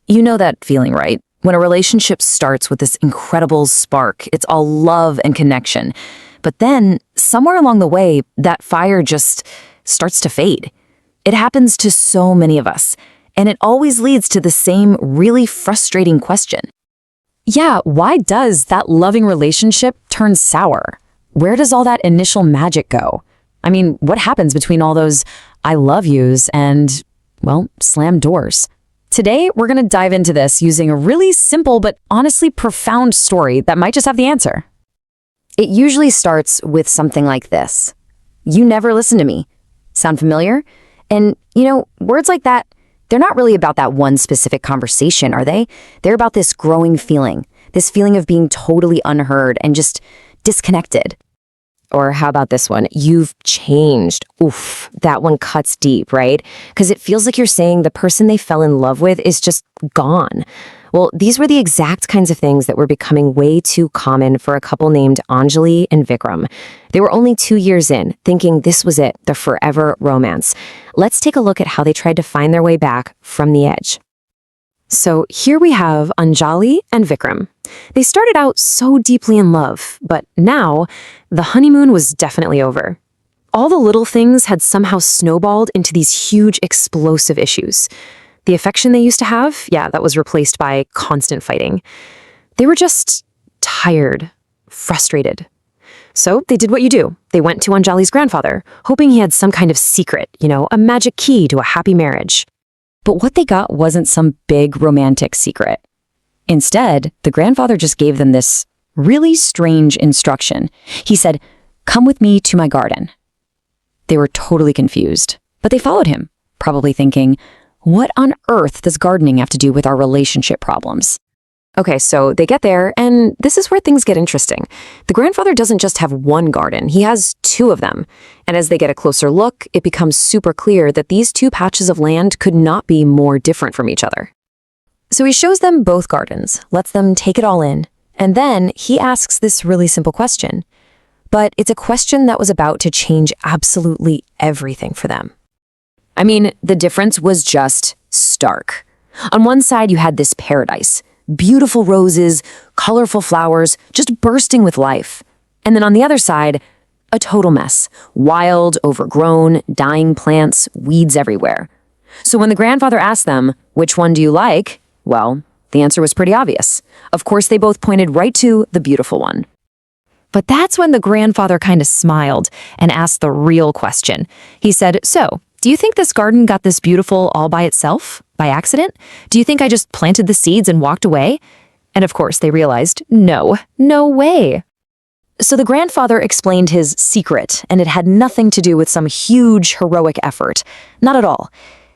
You know that feeling, right? When a relationship starts with this incredible spark, it's all love and connection. But then, somewhere along the way, that fire just starts to fade. It happens to so many of us, and it always leads to the same really frustrating question. Yeah, why does that loving relationship turn sour? Where does all that initial magic go? I mean, what happens between all those I love yous and, well, slam doors? Today, we're going to dive into this using a really simple but honestly profound story that might just have the answer. It usually starts with something like this. You never listen to me. Sound familiar? And, words like that, they're not really about that one specific conversation, are they? They're about this growing feeling, this feeling of being totally unheard and just disconnected. Or how about this one? You've changed. Oof, that one cuts deep, right? Because it feels like you're saying the person they fell in love with is just gone. Well, these were the exact kinds of things that were becoming way too common for a couple named Anjali and Vikram. They were only 2 years in, thinking this was it, the forever romance. Let's take a look at how they tried to find their way back from the edge. So here we have Anjali and Vikram. They started out so deeply in love, but now the honeymoon was definitely over. All the little things had somehow snowballed into these huge explosive issues. The affection they used to have, that was replaced by constant fighting. They were just tired, frustrated. So they did what you do. They went to Anjali's grandfather, hoping he had some kind of secret, a magic key to a happy marriage. But what they got wasn't some big romantic secret. Instead, the grandfather just gave them this really strange instruction. He said, "Come with me to my garden." They were totally confused, but they followed him, probably thinking, what on earth does gardening have to do with our relationship problems? Okay, so they get there, and this is where things get interesting. The grandfather doesn't just have one garden, he has 2 of them. And as they get a closer look, it becomes super clear that these 2 patches of land could not be more different from each other. So he shows them both gardens, lets them take it all in, and then he asks this really simple question. But it's a question that was about to change absolutely everything for them. I mean, the difference was just stark. On one side, you had this paradise. Beautiful roses, colorful flowers, just bursting with life. And then on the other side, a total mess. Wild, overgrown, dying plants, weeds everywhere. So when the grandfather asked them, which one do you like? Well, the answer was pretty obvious. Of course, they both pointed right to the beautiful one. But that's when the grandfather kind of smiled and asked the real question. He said, "So, do you think this garden got this beautiful all by itself? By accident? Do you think I just planted the seeds and walked away?" And of course, they realized, no way. So the grandfather explained his secret, and it had nothing to do with some huge, heroic effort. Not at all.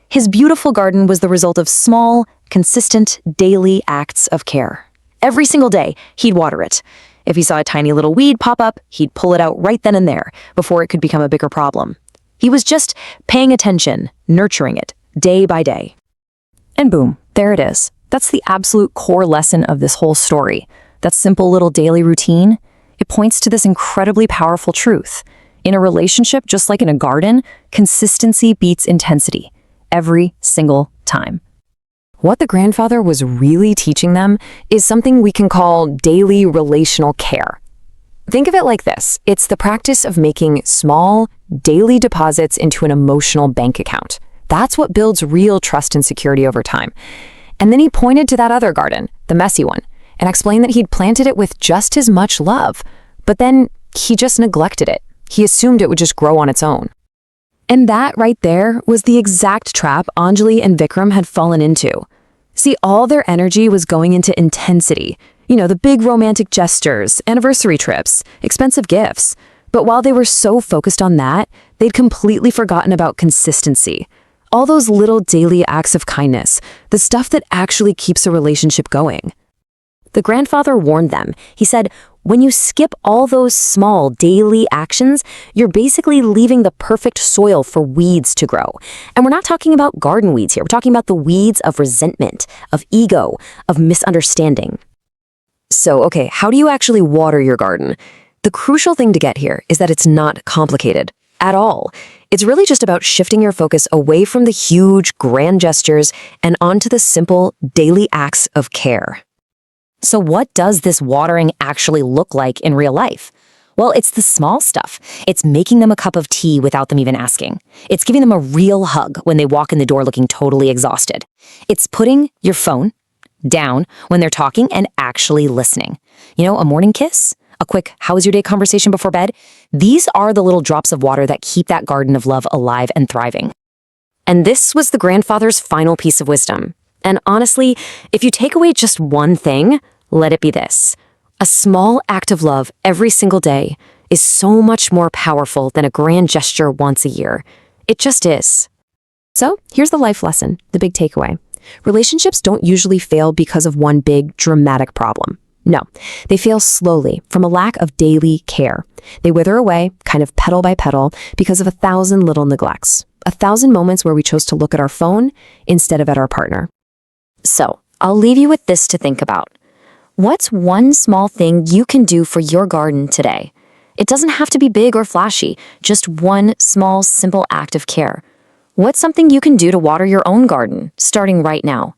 His beautiful garden was the result of small, consistent, daily acts of care. Every single day, he'd water it. If he saw a tiny little weed pop up, he'd pull it out right then and there, before it could become a bigger problem. He was just paying attention, nurturing it, day by day. And boom, there it is. That's the absolute core lesson of this whole story. That simple little daily routine, it points to this incredibly powerful truth. In a relationship, just like in a garden, consistency beats intensity. Every single time. What the grandfather was really teaching them is something we can call daily relational care. Think of it like this. It's the practice of making small, daily deposits into an emotional bank account. That's what builds real trust and security over time. And then he pointed to that other garden, the messy one, and explained that he'd planted it with just as much love. But then he just neglected it. He assumed it would just grow on its own. And that right there was the exact trap Anjali and Vikram had fallen into. See, all their energy was going into intensity. The big romantic gestures, anniversary trips, expensive gifts. But while they were so focused on that, they'd completely forgotten about consistency. All those little daily acts of kindness, the stuff that actually keeps a relationship going. The grandfather warned them. He said, when you skip all those small daily actions, you're basically leaving the perfect soil for weeds to grow. And we're not talking about garden weeds here. We're talking about the weeds of resentment, of ego, of misunderstanding. So, how do you actually water your garden? The crucial thing to get here is that it's not complicated. at all. It's really just about shifting your focus away from the huge, grand gestures and onto the simple, daily acts of care. So what does this watering actually look like in real life? Well, it's the small stuff. It's making them a cup of tea without them even asking. It's giving them a real hug when they walk in the door looking totally exhausted. It's putting your phone down when they're talking and actually listening. You know, a morning kiss? A quick, how was your day conversation before bed? These are the little drops of water that keep that garden of love alive and thriving. And this was the grandfather's final piece of wisdom. And honestly, if you take away just one thing, let it be this. A small act of love every single day is so much more powerful than a grand gesture once a year. It just is. So here's the life lesson, the big takeaway. Relationships don't usually fail because of one big, dramatic problem. No, they fail slowly from a lack of daily care. They wither away, kind of petal by petal, because of 1,000 little neglects. 1,000 moments where we chose to look at our phone instead of at our partner. So, I'll leave you with this to think about. What's one small thing you can do for your garden today? It doesn't have to be big or flashy, just one small, simple act of care. What's something you can do to water your own garden, starting right now?